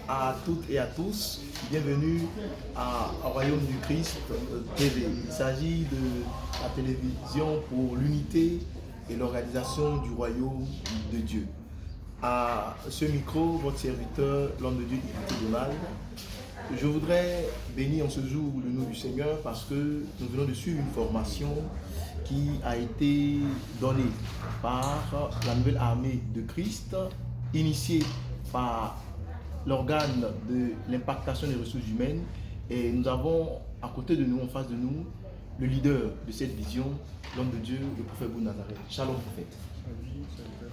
À toutes et à tous, bienvenue au Royaume du Christ TV. Il s'agit de la télévision pour l'unité et l'organisation du Royaume de Dieu. À ce micro, votre serviteur, l'homme de Dieu député de Mal. Je voudrais bénir en ce jour le nom du Seigneur parce que nous venons de suivre une formation qui a été donnée par la nouvelle armée de Christ, initiée par l'organe de l'impactation des ressources humaines, et nous avons à côté de nous, en face de nous, le leader de cette vision, l'homme de Dieu, le prophète Bou Nazareth. Shalom prophète.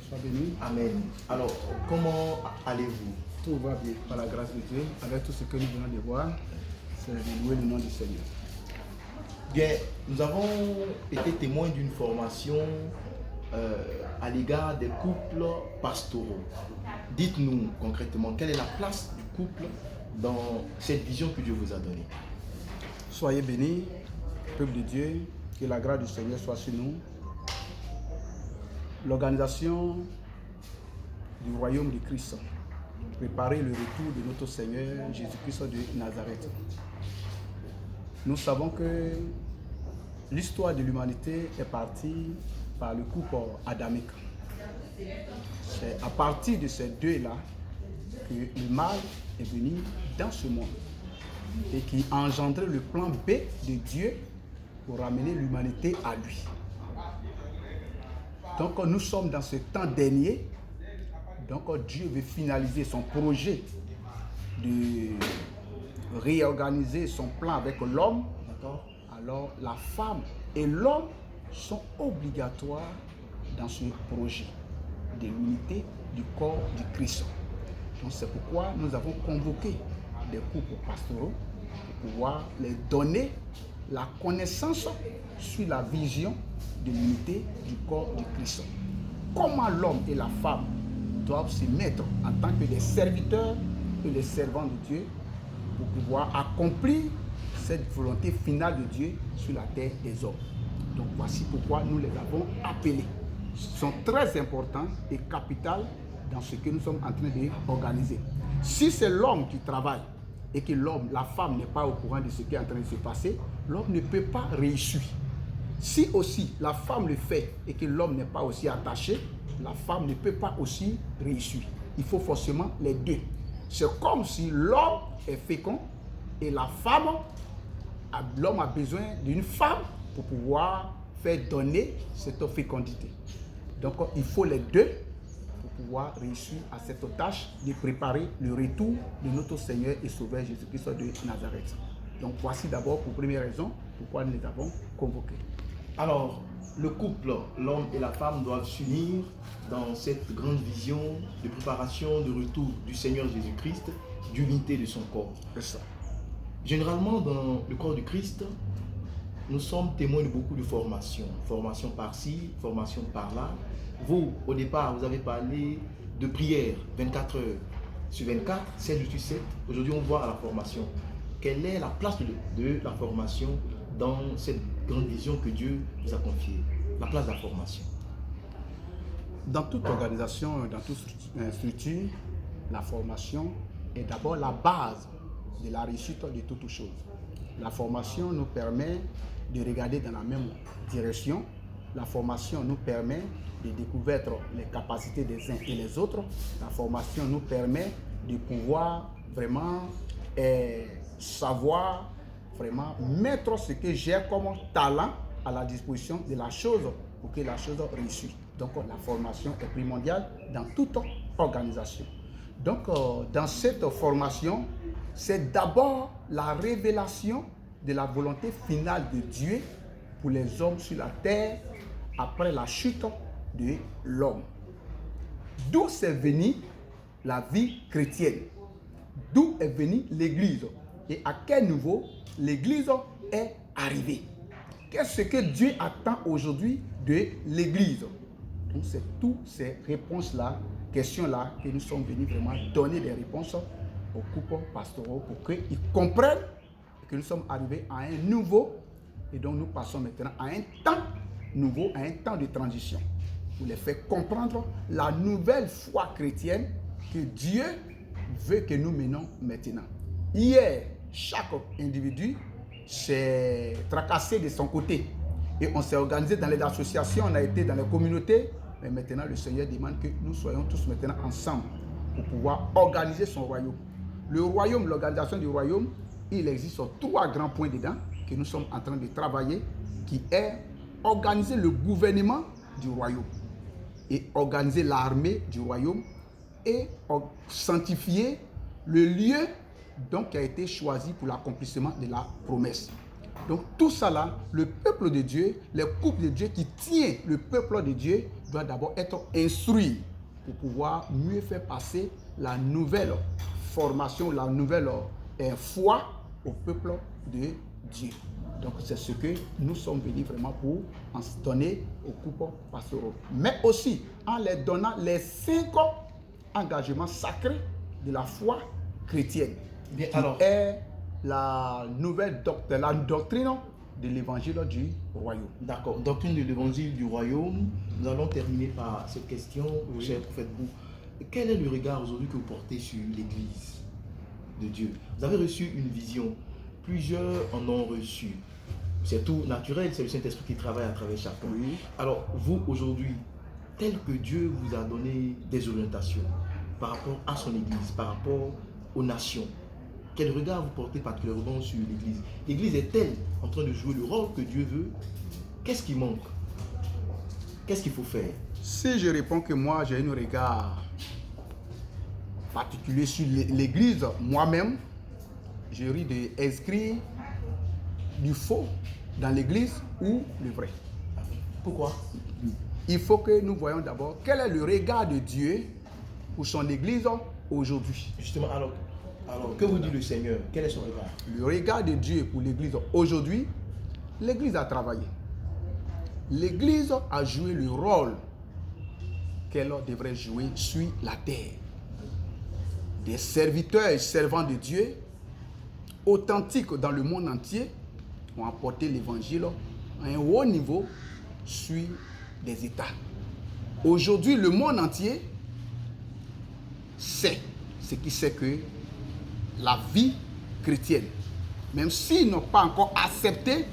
Sois béni. Amen. Alors, comment allez-vous? Tout va bien, par la grâce de Dieu, avec tout ce que nous venons de voir, c'est de louer le nom du Seigneur. Bien, nous avons été témoins d'une formation à l'égard des couples pastoraux. Dites-nous concrètement, quelle est la place du couple dans cette vision que Dieu vous a donnée? Soyez bénis, peuple de Dieu, que la grâce du Seigneur soit sur nous. L'organisation du royaume de Christ, préparer le retour de notre Seigneur Jésus-Christ de Nazareth. Nous savons que l'histoire de l'humanité est partie par le couple adamique. C'est à partir de ces deux-là que le mal est venu dans ce monde et qui a engendré le plan B de Dieu pour ramener l'humanité à lui. Donc nous sommes dans ce temps dernier. Donc Dieu veut finaliser son projet de réorganiser son plan avec l'homme. Alors la femme et l'homme sont obligatoires dans ce projet de l'unité du corps du Christ. Donc c'est pourquoi nous avons convoqué des couples pastoraux pour pouvoir les donner la connaissance sur la vision de l'unité du corps du Christ. Comment l'homme et la femme doivent se mettre en tant que des serviteurs et des servants de Dieu pour pouvoir accomplir cette volonté finale de Dieu sur la terre des hommes. Donc voici pourquoi nous les avons appelés. Ils sont très importants et capitaux dans ce que nous sommes en train d'organiser. Si c'est l'homme qui travaille et que la femme n'est pas au courant de ce qui est en train de se passer, l'homme ne peut pas réussir. Si aussi la femme le fait et que l'homme n'est pas aussi attaché, la femme ne peut pas aussi réussir. Il faut forcément les deux. C'est comme si l'homme est fécond et la femme, l'homme a besoin d'une femme pour pouvoir faire donner cette fécondité. Donc il faut les deux pour pouvoir réussir à cette tâche de préparer le retour de notre Seigneur et Sauveur Jésus-Christ de Nazareth. Donc voici d'abord pour première raison pourquoi nous les avons convoqués. Alors, le couple, l'homme et la femme doivent s'unir dans cette grande vision de préparation de retour du Seigneur Jésus-Christ, d'unité de son corps. C'est ça. Généralement, dans le corps du Christ, nous sommes témoins de beaucoup de formations. Formation par-ci, formation par-là. Vous, au départ, vous avez parlé de prière 24 heures sur 24, 7 jours sur 7. Aujourd'hui, on voit à la formation. Quelle est la place de la formation dans cette grande vision que Dieu nous a confiée? La place de la formation. Dans toute organisation, dans toute structure, la formation est d'abord la base de la réussite de toutes choses. La formation nous permet de regarder dans la même direction. La formation nous permet de découvrir les capacités des uns et les autres. La formation nous permet de pouvoir vraiment savoir, vraiment mettre ce que j'ai comme talent à la disposition de la chose pour que la chose réussisse. Donc la formation est primordiale dans toute organisation. Donc dans cette formation, c'est d'abord la révélation de la volonté finale de Dieu pour les hommes sur la terre après la chute de l'homme. D'où c'est venu la vie chrétienne? D'où est venue l'Église? Et à quel niveau l'Église est arrivée? Qu'est-ce que Dieu attend aujourd'hui de l'Église? Donc c'est toutes ces réponses-là, questions-là, que nous sommes venus vraiment donner des réponses aux couples pastoraux pour qu'ils comprennent que nous sommes arrivés à un nouveau, et donc nous passons maintenant à un temps nouveau, à un temps de transition, pour les faire comprendre la nouvelle foi chrétienne que Dieu veut que nous menons maintenant. Hier, chaque individu s'est tracassé de son côté. Et on s'est organisé dans les associations, on a été dans les communautés. Mais maintenant, le Seigneur demande que nous soyons tous maintenant ensemble pour pouvoir organiser son royaume. Le royaume, l'organisation du royaume, il existe 3 grands points dedans que nous sommes en train de travailler, qui est organiser le gouvernement du royaume et organiser l'armée du royaume et sanctifier le lieu donc, qui a été choisi pour l'accomplissement de la promesse. Donc tout ça là, le peuple de Dieu, les couples de Dieu qui tient le peuple de Dieu doit d'abord être instruit pour pouvoir mieux faire passer la nouvelle formation, la nouvelle foi au peuple de Dieu. Donc c'est ce que nous sommes venus vraiment pour en donner aux couples pastoraux. Mais aussi en les donnant les 5 engagements sacrés de la foi chrétienne. Bien, qui alors, est la nouvelle doctrine, la doctrine de l'évangile du royaume. D'accord. Doctrine de l'évangile du royaume. Nous allons terminer par cette question, cher prophète Bou. Quel est le regard aujourd'hui que vous portez sur l'Église de Dieu? Vous avez reçu une vision. Plusieurs en ont reçu. C'est tout naturel, c'est le Saint-Esprit qui travaille à travers chacun. Oui. Alors, vous, aujourd'hui, tel que Dieu vous a donné des orientations par rapport à son Église, par rapport aux nations, quel regard vous portez particulièrement sur l'Église? L'Église est-elle en train de jouer le rôle que Dieu veut? Qu'est-ce qui manque? Qu'est-ce qu'il faut faire? Si je réponds que moi j'ai un regard particulier sur l'Église, moi-même, je risque d'inscrire du faux dans l'Église ou le vrai. Pourquoi? Il faut que nous voyons d'abord quel est le regard de Dieu pour son Église aujourd'hui. Justement, alors, que vous dit le Seigneur? Quel est son regard? Le regard de Dieu pour l'Église aujourd'hui, l'Église a travaillé. L'Église a joué le rôle qu'elle devrait jouer sur la terre. Des serviteurs et servants de Dieu, authentiques dans le monde entier, ont apporté l'Évangile à un haut niveau sur des États. Aujourd'hui, le monde entier sait ce qui c'est que la vie chrétienne, même s'ils n'ont pas encore accepté,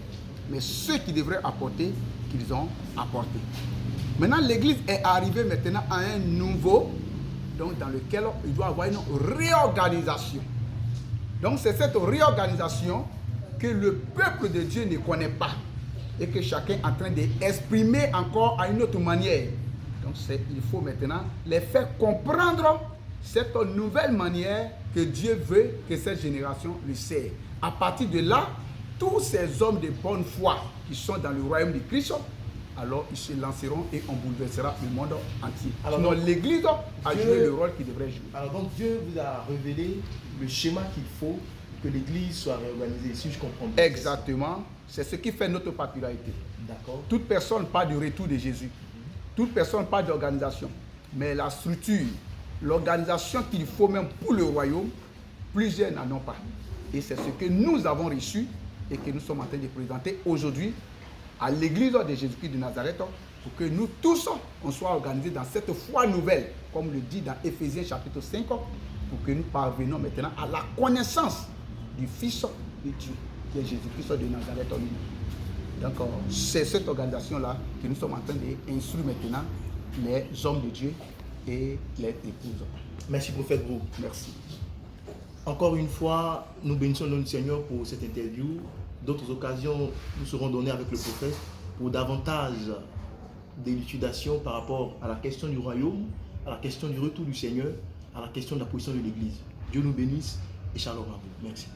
mais ceux qui devraient apporter, qu'ils ont apporté. Maintenant, l'Église est arrivée maintenant à un niveau donc, dans lequel il doit y avoir une réorganisation. Donc c'est cette réorganisation que le peuple de Dieu ne connaît pas et que chacun est en train d'exprimer encore à une autre manière. Donc il faut maintenant les faire comprendre cette nouvelle manière que Dieu veut que cette génération lui serve. À partir de là, tous ces hommes de bonne foi qui sont dans le royaume de Christ, alors ils se lanceront et on bouleversera le monde entier. Alors donc, l'Église a joué le rôle qu'il devrait jouer. Alors donc Dieu vous a révélé le schéma qu'il faut que l'Église soit réorganisée, si je comprends bien. Exactement. C'est ce qui fait notre particularité. D'accord. Toute personne parle du retour de Jésus. Toute personne parle d'organisation. Mais la structure, l'organisation qu'il faut même pour le royaume, plusieurs n'en ont pas. Et c'est ce que nous avons reçu et que nous sommes en train de présenter aujourd'hui à l'église de Jésus-Christ de Nazareth pour que nous tous, on soit organisés dans cette foi nouvelle, comme le dit dans Éphésiens chapitre 5, pour que nous parvenions maintenant à la connaissance du Fils de Dieu, qui est Jésus-Christ de Nazareth. Donc, c'est cette organisation-là que nous sommes en train d'instruire maintenant les hommes de Dieu et les épouses. Merci, prophète Bou. Merci. Encore une fois, nous bénissons notre Seigneur pour cette interview. D'autres occasions nous seront données avec le prophète pour davantage d'élucidation par rapport à la question du royaume, à la question du retour du Seigneur, à la question de la position de l'Église. Dieu nous bénisse et shalom à vous. Merci.